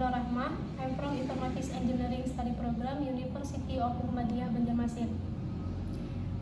Nurul Rahma. I'm from Informatics Engineering Study Program, University of Muhammadiyah Banjarmasin.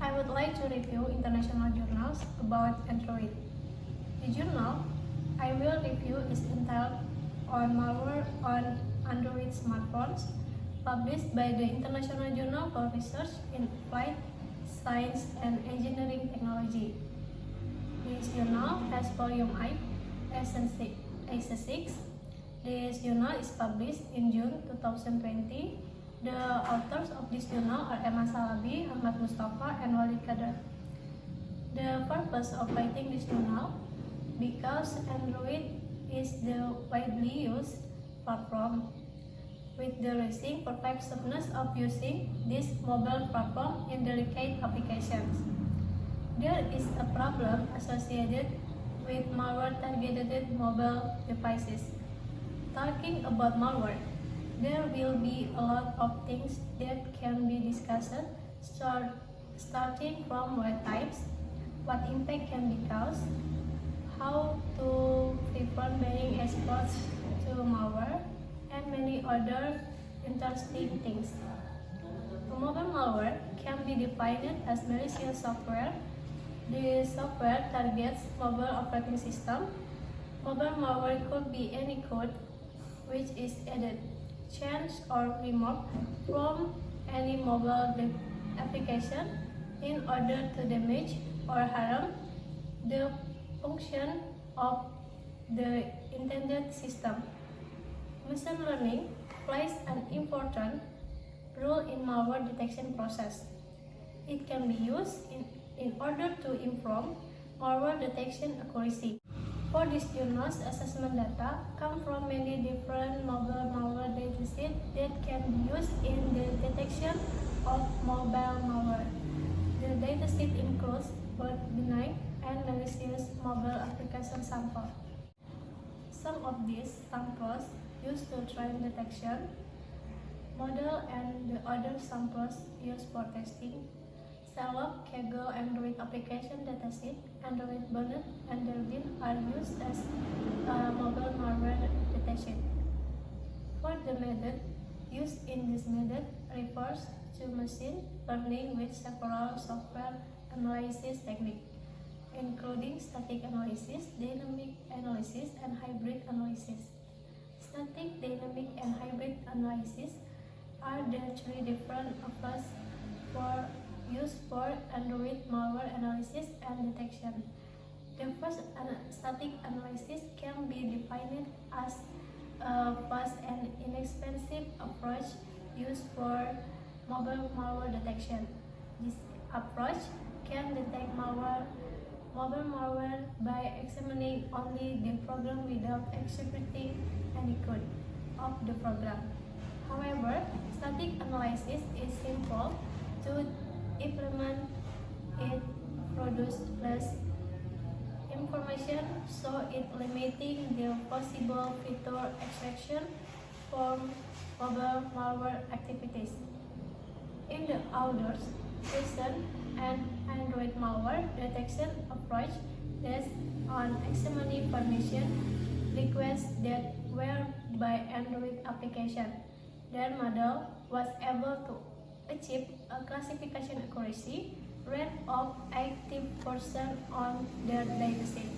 I would like to review international journals about Android. The journal I will review is entitled on malware on Android smartphones, published by the International Journal for Research in Applied Science and Engineering Technology. This journal has volume I, AC6. This journal is published in June 2020. The authors of this journal are Emma Salabi, Ahmad Mustafa, and Walid Qadar. The purpose of writing this journal, because Android is the widely used platform, with the rising pervasiveness of using this mobile platform in delicate applications. There is a problem associated with malware-targeted mobile devices. Talking about malware, there will be a lot of things that can be discussed, starting from what types, what impact can be caused, how to prevent being exposed to malware, and many other interesting things. A mobile malware can be defined as malicious software. The software targets mobile operating system. Mobile malware could be any code which is added, changed, or removed from any mobile application in order to damage or harm the function of the intended system. Machine learning plays an important role in malware detection process. It can be used in order to improve malware detection accuracy. For this journal's assessment data come from many different mobile malware datasets that can be used in the detection of mobile malware. The dataset includes both benign and malicious mobile application samples. Some of these samples used to train detection model and the other samples used for testing. Celloc, Kaggle, Android application dataset, Android Bonnet, and Derbin are used as mobile malware detection. For the method used in this method refers to machine learning with several software analysis techniques, including static analysis, dynamic analysis, and hybrid analysis. Static, dynamic, and hybrid analysis are the three different approaches used for Android malware analysis and detection. The first static analysis can be defined as a fast and inexpensive approach used for mobile malware detection. This approach can detect mobile malware by examining only the program without executing any code of the program. However, static analysis is simple to implement. It produces less information, so it limiting the possible feature extraction from mobile malware activities. In the others, recent and Android malware detection approach based on examining permission requests that were by Android application. Their model was able to achieve a classification accuracy rate of 80% on their dataset.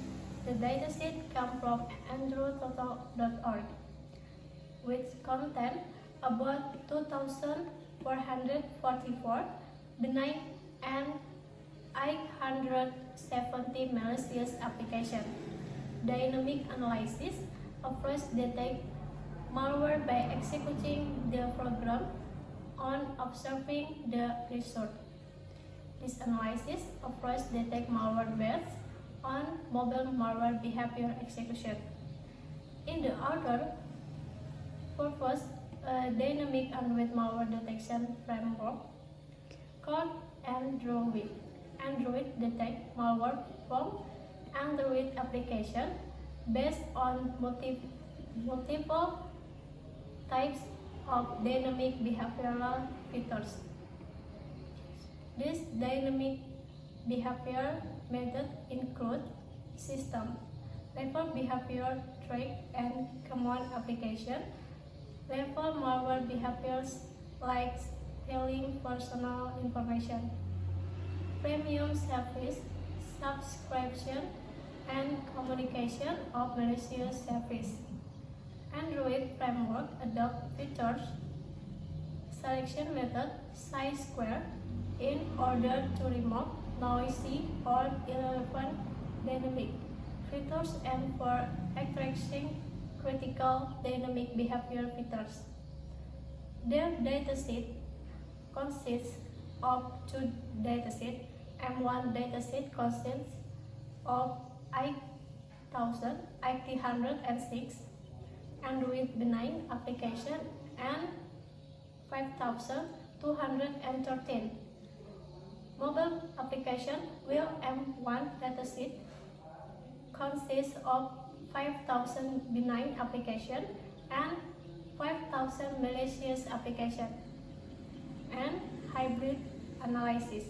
The dataset comes from andrototal.org, which contains about 2,444 benign and 870 malicious applications. Dynamic analysis approach detect malware by executing the program on observing the result. This analysis approach detect malware based on mobile malware behavior execution. In the other purpose, a dynamic Android malware detection framework called Android. Android detect malware from Android application based on multiple types of dynamic behavioral features. This dynamic behavior method include system level behavior track and command application Level malware behaviors like stealing personal information, premium service, subscription, and communication of malicious service. Android framework adopt features selection method size square in order to remove noisy or irrelevant dynamic features and for extracting critical dynamic behavior features. Their dataset consists of two datasets. M1 dataset consists of 8,806 Android benign application and 5,213 mobile application, while M1 dataset consists of 5,000 benign application and 5,000 malicious application and hybrid analysis.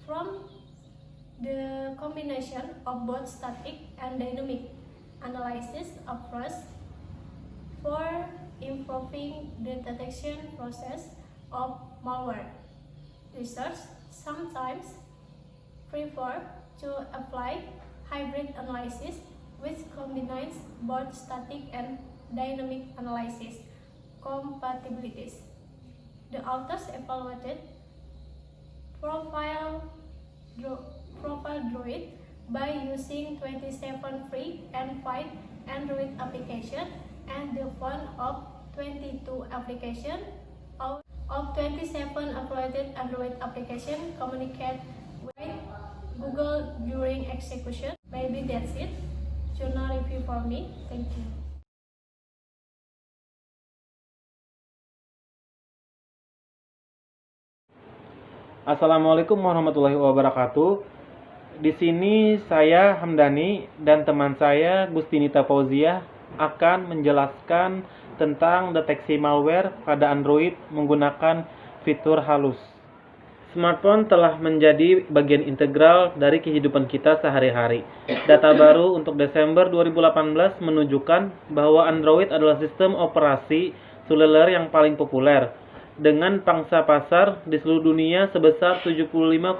From the combination of both static and dynamic analysis approach for improving the detection process of malware, researchers sometimes prefer to apply hybrid analysis which combines both static and dynamic analysis compatibilities. The authors evaluated Profile Droid by using 27 free and 5 Android application and the one of 22 application of 27 uploaded Android application communicate with Google during execution. Maybe that's it. Journal review for me. Thank you. Assalamualaikum warahmatullahi wabarakatuh. Di sini saya Hamdani dan teman saya Gustinita Fauziah akan menjelaskan tentang deteksi malware pada Android menggunakan fitur halus. Smartphone telah menjadi bagian integral dari kehidupan kita sehari-hari. Data baru untuk Desember 2018 menunjukkan bahwa Android adalah sistem operasi seluler yang paling populer, dengan pangsa pasar di seluruh dunia sebesar 75,16%.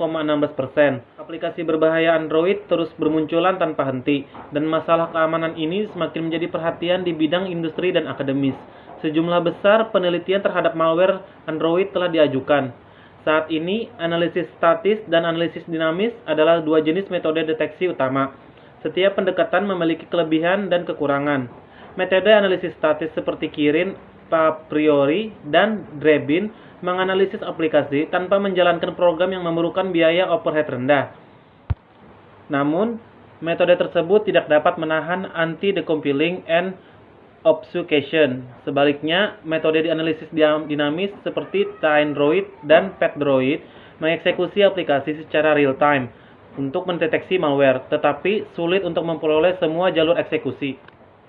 Aplikasi berbahaya Android terus bermunculan tanpa henti, dan masalah keamanan ini semakin menjadi perhatian di bidang industri dan akademis. Sejumlah besar penelitian terhadap malware Android telah diajukan. Saat ini, analisis statis dan analisis dinamis adalah dua jenis metode deteksi utama. Setiap pendekatan memiliki kelebihan dan kekurangan. Metode analisis statis seperti Kirin, Papriori, dan Drebin menganalisis aplikasi tanpa menjalankan program yang memerlukan biaya overhead rendah. Namun, metode tersebut tidak dapat menahan anti-decoupling and obfuscation. Sebaliknya, metode analisis dinamis seperti TimeDroid dan PetDroid mengeksekusi aplikasi secara real-time untuk mendeteksi malware, tetapi sulit untuk memperoleh semua jalur eksekusi.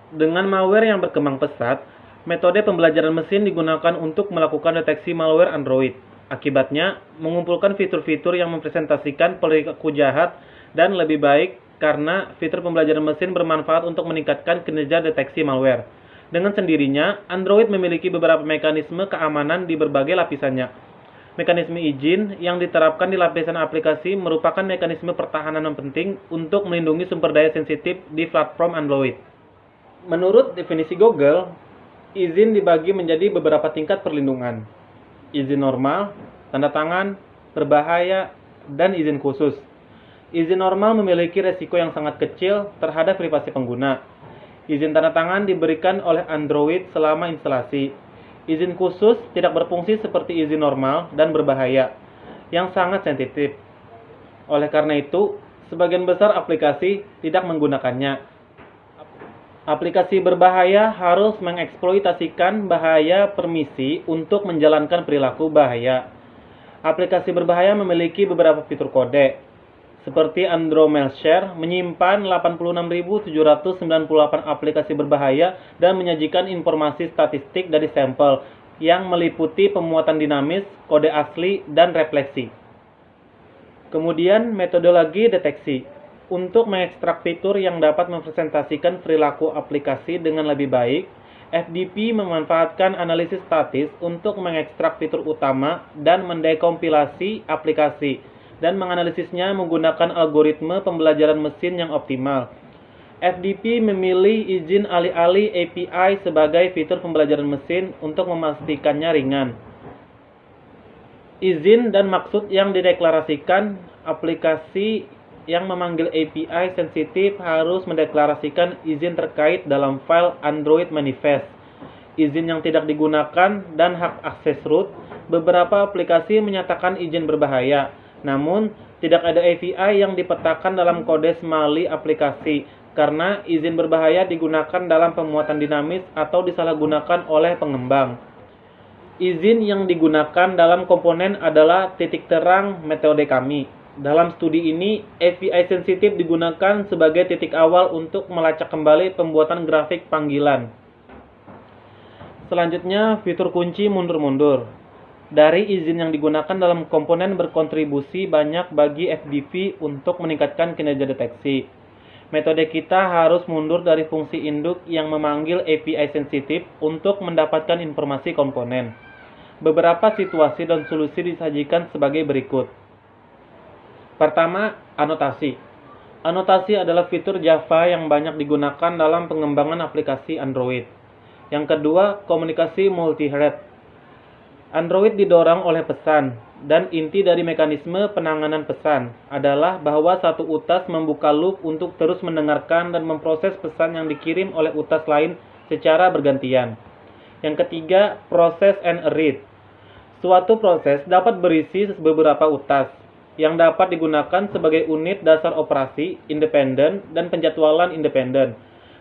Dengan malware yang berkembang pesat, metode pembelajaran mesin digunakan untuk melakukan deteksi malware Android. Akibatnya, mengumpulkan fitur-fitur yang mempresentasikan perilaku jahat dan lebih baik karena fitur pembelajaran mesin bermanfaat untuk meningkatkan kinerja deteksi malware. Dengan sendirinya, Android memiliki beberapa mekanisme keamanan di berbagai lapisannya. Mekanisme izin yang diterapkan di lapisan aplikasi merupakan mekanisme pertahanan yang penting untuk melindungi sumber daya sensitif di platform Android. Menurut definisi Google, izin dibagi menjadi beberapa tingkat perlindungan. Izin normal, tanda tangan, berbahaya, dan izin khusus. Izin normal memiliki resiko yang sangat kecil terhadap privasi pengguna. Izin tanda tangan diberikan oleh Android selama instalasi. Izin khusus tidak berfungsi seperti izin normal dan berbahaya, yang sangat sensitif. Oleh karena itu, sebagian besar aplikasi tidak menggunakannya. Aplikasi berbahaya harus mengeksploitasikan bahaya permisi untuk menjalankan perilaku bahaya. Aplikasi berbahaya memiliki beberapa fitur kode, seperti Andromalshare menyimpan 86.798 aplikasi berbahaya dan menyajikan informasi statistik dari sampel yang meliputi pemuatan dinamis, kode asli, dan refleksi. Kemudian metodologi deteksi. Untuk mengekstrak fitur yang dapat mempresentasikan perilaku aplikasi dengan lebih baik, FDP memanfaatkan analisis statis untuk mengekstrak fitur utama dan mendekompilasi aplikasi, dan menganalisisnya menggunakan algoritma pembelajaran mesin yang optimal. FDP memilih izin alih-alih API sebagai fitur pembelajaran mesin untuk memastikannya ringan. Izin dan maksud yang dideklarasikan. Aplikasi yang memanggil API sensitif harus mendeklarasikan izin terkait dalam file Android Manifest, izin yang tidak digunakan, dan hak akses root. Beberapa aplikasi menyatakan izin berbahaya, namun tidak ada API yang dipetakan dalam kode Smalley aplikasi, karena izin berbahaya digunakan dalam pemuatan dinamis atau disalahgunakan oleh pengembang. Izin yang digunakan dalam komponen adalah titik terang metode kami. Dalam studi ini, API sensitif digunakan sebagai titik awal untuk melacak kembali pembuatan grafik panggilan. Selanjutnya, fitur kunci mundur-mundur. Dari izin yang digunakan dalam komponen berkontribusi banyak bagi FDP untuk meningkatkan kinerja deteksi. Metode kita harus mundur dari fungsi induk yang memanggil API sensitif untuk mendapatkan informasi komponen. Beberapa situasi dan solusi disajikan sebagai berikut. Pertama, anotasi. Anotasi adalah fitur Java yang banyak digunakan dalam pengembangan aplikasi Android. Yang kedua, komunikasi multi-thread. Android didorong oleh pesan, dan inti dari mekanisme penanganan pesan adalah bahwa satu utas membuka loop untuk terus mendengarkan dan memproses pesan yang dikirim oleh utas lain secara bergantian. Yang ketiga, process and read. Suatu proses dapat berisi beberapa utas yang dapat digunakan sebagai unit dasar operasi independen dan penjadwalan independen.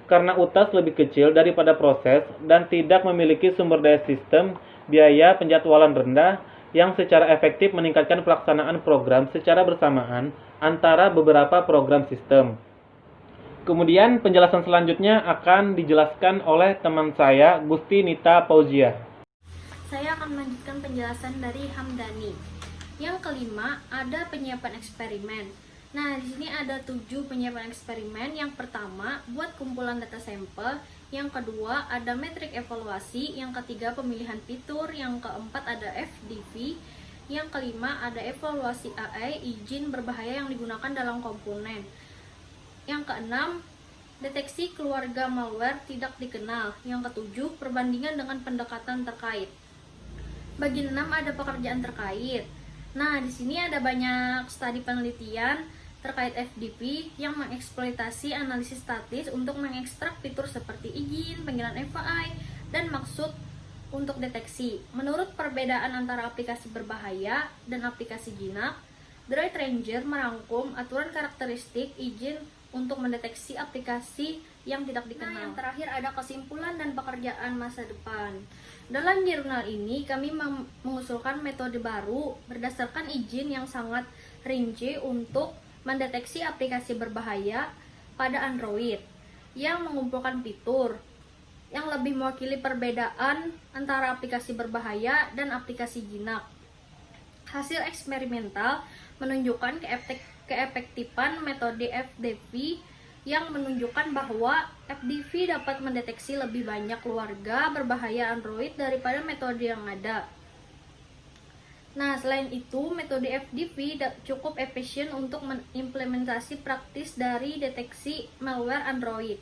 Karena utas lebih kecil daripada proses dan tidak memiliki sumber daya sistem, biaya penjadwalan rendah yang secara efektif meningkatkan pelaksanaan program secara bersamaan antara beberapa program sistem. Kemudian penjelasan selanjutnya akan dijelaskan oleh teman saya, Gusti Nita Fauzia. Saya akan melanjutkan penjelasan dari Hamdani. Yang kelima, ada penyiapan eksperimen. Nah, di sini ada 7 penyiapan eksperimen. Yang pertama, buat kumpulan data sampel. Yang kedua, ada metrik evaluasi. Yang ketiga, pemilihan fitur. Yang keempat, ada FDP. Yang kelima, ada evaluasi AI, izin berbahaya yang digunakan dalam komponen. Yang keenam, deteksi keluarga malware tidak dikenal. Yang ketujuh, perbandingan dengan pendekatan terkait. Bagi 6 ada pekerjaan terkait. Nah, di sini ada banyak studi penelitian terkait FDP yang mengeksploitasi analisis statis untuk mengekstrak fitur seperti izin, panggilan API, dan maksud untuk deteksi. Menurut perbedaan antara aplikasi berbahaya dan aplikasi jinak, Droid Ranger merangkum aturan karakteristik izin untuk mendeteksi aplikasi yang tidak dikenal. Nah, yang terakhir ada kesimpulan dan pekerjaan masa depan. Dalam jurnal ini, kami mengusulkan metode baru berdasarkan izin yang sangat rinci untuk mendeteksi aplikasi berbahaya pada Android yang mengumpulkan fitur yang lebih mewakili perbedaan antara aplikasi berbahaya dan aplikasi jinak. Hasil eksperimental menunjukkan keefektifan metode FDP yang menunjukkan bahwa FDP dapat mendeteksi lebih banyak keluarga berbahaya Android daripada metode yang ada. Nah, selain itu, metode FDP cukup efisien untuk mengimplementasi praktis dari deteksi malware Android.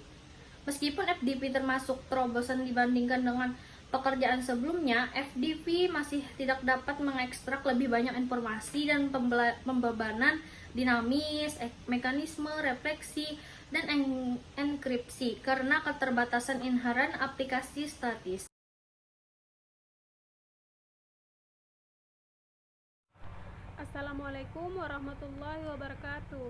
Meskipun FDP termasuk terobosan dibandingkan dengan pekerjaan sebelumnya, FDP masih tidak dapat mengekstrak lebih banyak informasi dan pembebanan dinamis, mekanisme refleksi, dan enkripsi karena keterbatasan inheren aplikasi statis. Assalamualaikum warahmatullahi wabarakatuh.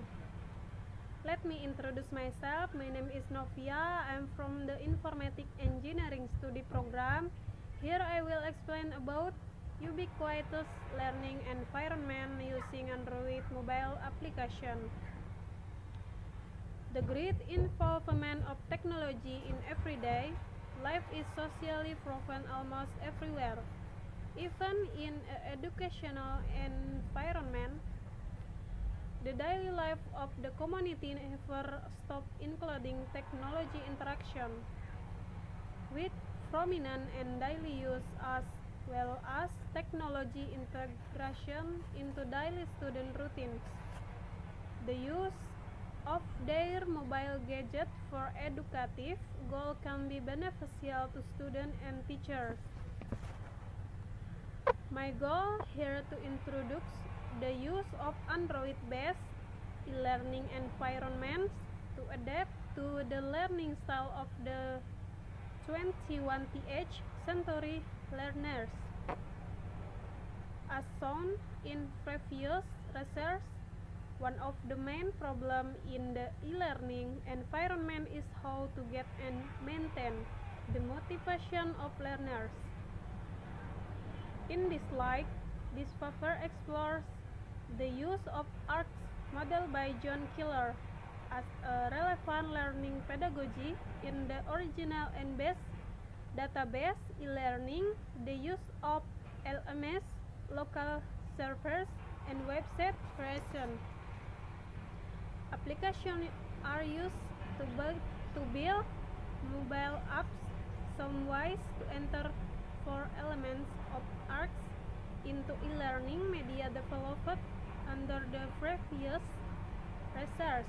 Let me introduce myself. My name is Novia. I'm from the Informatic Engineering Study Program. Here I will explain about ubiquitous learning environment using Android mobile application. The great involvement of technology in everyday life is socially proven almost everywhere. Even in an educational environment, the daily life of the community never stops, including technology interaction with prominent and daily use as well as technology integration into daily student routines. The use of their mobile gadget for educative goal can be beneficial to students and teachers. My goal here to introduce the use of Android-based e-learning environments to adapt to the learning style of the 21st century learners. As shown in previous research, one of the main problems in the e-learning environment is how to get and maintain the motivation of learners. In this slide, this paper explores the use of ARCS model by John Keeler as a relevant learning pedagogy in the original and base database e-learning, the use of LMS, local servers, and website creation. Applications are used to build mobile apps. Some ways to enter 4 elements of ARCS into e-learning media developed under the previous research.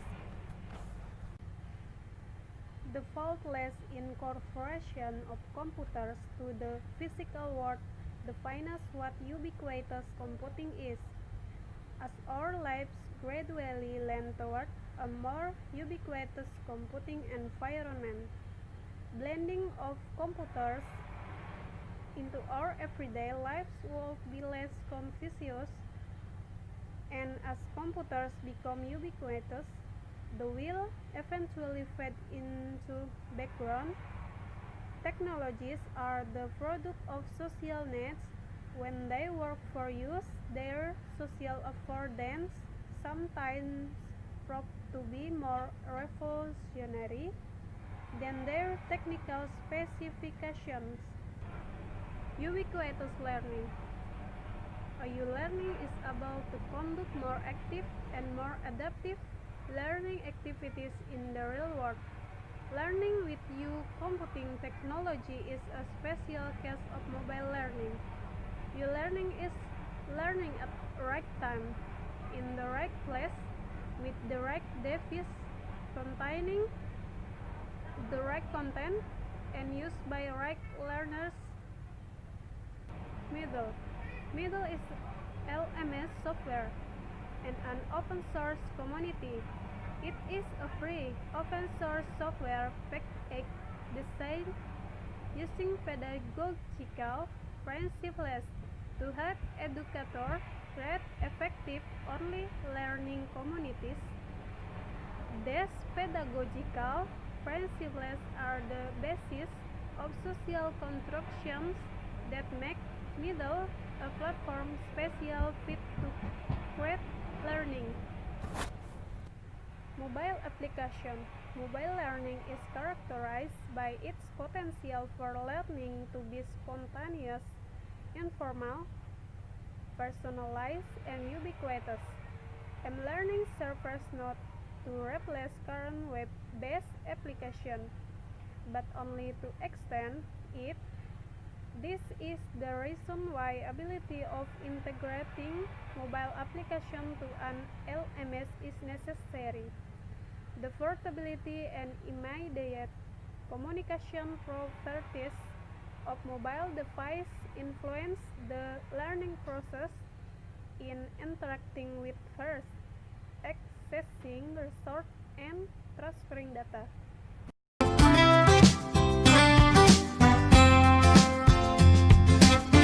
The faultless incorporation of computers to the physical world defines what ubiquitous computing is. As our lives gradually lean toward a more ubiquitous computing environment, blending of computers into our everyday lives will be less conspicuous, and as computers become ubiquitous, they will eventually fade into background. Technologies are the product of social needs. When they work for use, their social affordance sometimes prove to be more revolutionary than their technical specifications. Ubiquitous learning. U-learning is about to conduct more active and more adaptive learning activities in the real world. Learning with computing technology is a special case of mobile learning. U-learning is learning at the right time, in the right place, with the right device containing the right content, and used by right learners. Moodle. Moodle is LMS software and an open source community. It is a free, open source software package designed using pedagogical principles to help educators create effective online learning communities. These pedagogical principles are the basis of social constructions that make Moodle a platform special fit to create learning. Mobile application. Mobile learning is characterized by its potential for learning to be spontaneous, informal, personalized, and ubiquitous. M-learning serves not to replace current web-based application, but only to extend it. This is the reason why ability of integrating mobile application to an LMS is necessary. The portability and immediate communication properties of mobile device influence the learning process in interacting with peers, accessing resources, and transferring data.